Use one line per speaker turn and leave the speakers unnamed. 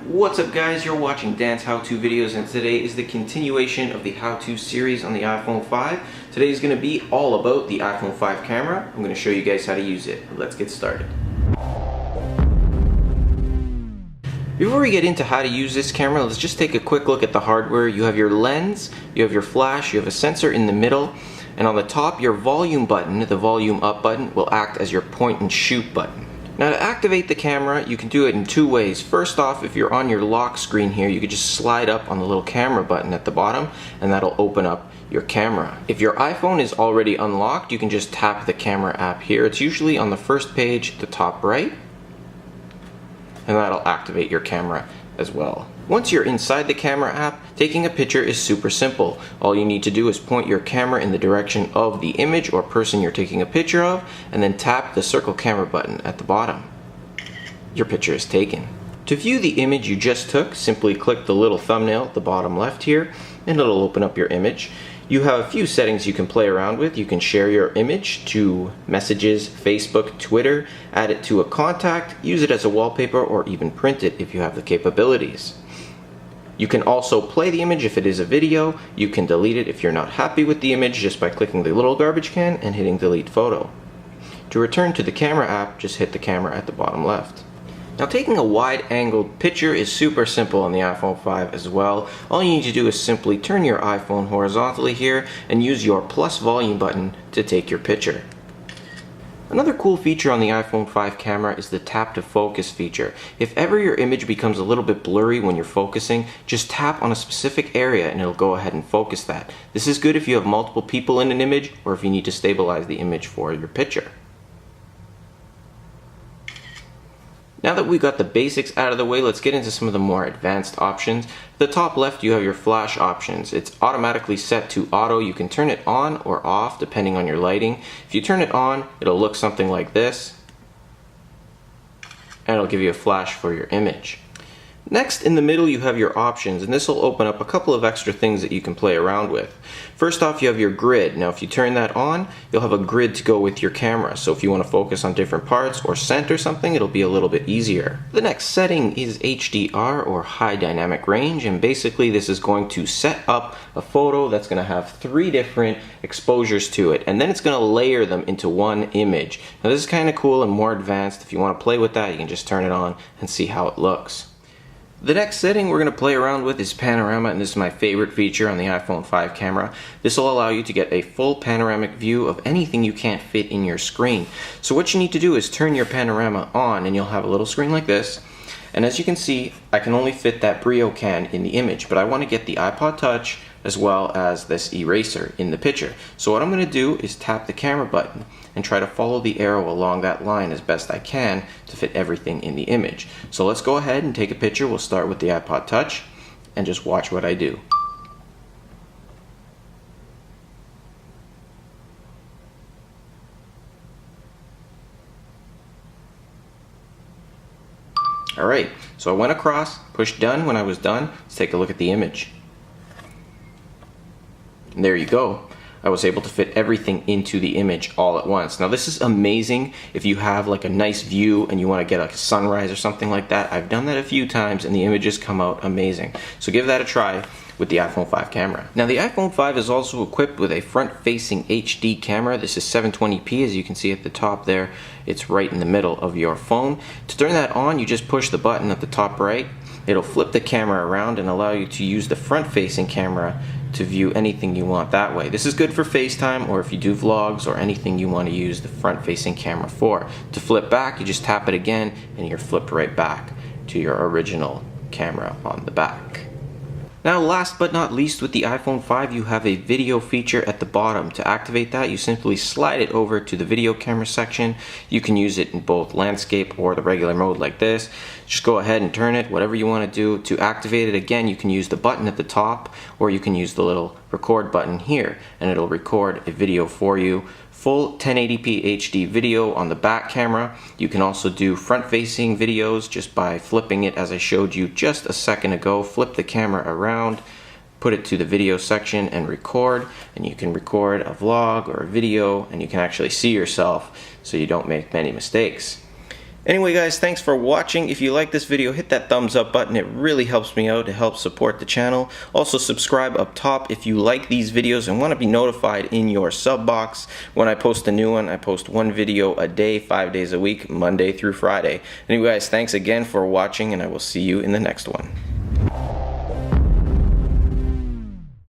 What's up guys, you're watching Dan's how-to videos and today is the continuation of the how-to series on the iPhone 5. Today is going to be all about the iPhone 5 camera. I'm going to show you guys how to use it. Let's get started. Before we get into how to use this camera, let's just take a quick look at the hardware. You have your lens, you have your flash, you have a sensor in the middle, and on the top your volume button, the volume up button, will act as your point and shoot button. Now to activate the camera, you can do it in two ways. First off, if you're on your lock screen here, you could just slide up on the little camera button at the bottom and that'll open up your camera. If your iPhone is already unlocked, you can just tap the camera app here. It's usually on the first page, the top right, and that'll activate your camera as well. Once you're inside the camera app, taking a picture is super simple. All you need to do is point your camera in the direction of the image or person you're taking a picture of, and then tap the circle camera button at the bottom. Your picture is taken. To view the image you just took, simply click the little thumbnail at the bottom left here, and it'll open up your image. You have a few settings you can play around with. You can share your image to messages, Facebook, Twitter, add it to a contact, use it as a wallpaper, or even print it if you have the capabilities. You can also play the image if it is a video. You can delete it if you're not happy with the image just by clicking the little garbage can and hitting delete photo. To return to the camera app, just hit the camera at the bottom left. Now taking a wide-angled picture is super simple on the iPhone 5 as well. All you need to do is simply turn your iPhone horizontally here and use your plus volume button to take your picture. Another cool feature on the iPhone 5 camera is the tap to focus feature. If ever your image becomes a little bit blurry when you're focusing, just tap on a specific area and it'll go ahead and focus that. This is good if you have multiple people in an image or if you need to stabilize the image for your picture. Now that we've got the basics out of the way, let's get into some of the more advanced options. At the top left, you have your flash options. It's automatically set to auto. You can turn it on or off depending on your lighting. If you turn it on, it'll look something like this, and it'll give you a flash for your image. Next, in the middle, you have your options, and this will open up a couple of extra things that you can play around with. First off, you have your grid. Now, if you turn that on, you'll have a grid to go with your camera. So if you want to focus on different parts or center something, it'll be a little bit easier. The next setting is HDR, or high dynamic range, and basically this is going to set up a photo that's going to have 3 different exposures to it, and then it's going to layer them into one image. Now, this is kind of cool and more advanced. If you want to play with that, you can just turn it on and see how it looks. The next setting we're going to play around with is panorama, and this is my favorite feature on the iPhone 5 camera. This will allow you to get a full panoramic view of anything you can't fit in your screen. So what you need to do is turn your panorama on and you'll have a little screen like this. And as you can see, I can only fit that Brio can in the image, but I want to get the iPod Touch as well as this eraser in the picture. So what I'm going to do is tap the camera button and try to follow the arrow along that line as best I can to fit everything in the image. So let's go ahead and take a picture. We'll start with the iPod Touch and just watch what I do. Alright, so I went across, pushed done. When I was done, let's take a look at the image. And there you go. I was able to fit everything into the image all at once. Now this is amazing if you have like a nice view and you want to get like a sunrise or something like that. I've done that a few times and the images come out amazing. So give that a try with the iPhone 5 camera. Now the iPhone 5 is also equipped with a front-facing HD camera. This is 720p, as you can see at the top there. It's right in the middle of your phone. To turn that on, you just push the button at the top right. It'll flip the camera around and allow you to use the front-facing camera to view anything you want that way. This is good for FaceTime or if you do vlogs or anything you want to use the front-facing camera for. To flip back, you just tap it again and you're flipped right back to your original camera on the back. Now last but not least, with the iPhone 5 you have a video feature at the bottom. To activate that, you simply slide it over to the video camera section. You can use it in both landscape or the regular mode like this. Just go ahead and turn it, whatever you want to do. To activate it again, you can use the button at the top or you can use the little record button here and it'll record a video for you. Full 1080p HD video on the back camera. You can also do front-facing videos just by flipping it as I showed you just a second ago. Flip the camera around, put it to the video section and record, and you can record a vlog or a video and you can actually see yourself so you don't make many mistakes. Anyway guys, thanks for watching. If you like this video, hit that thumbs up button. It really helps me out to help support the channel. Also subscribe up top if you like these videos and want to be notified in your sub box when I post a new one. I post one video a day, 5 days a week, Monday through Friday. Anyway guys, thanks again for watching, and I will see you in the next one.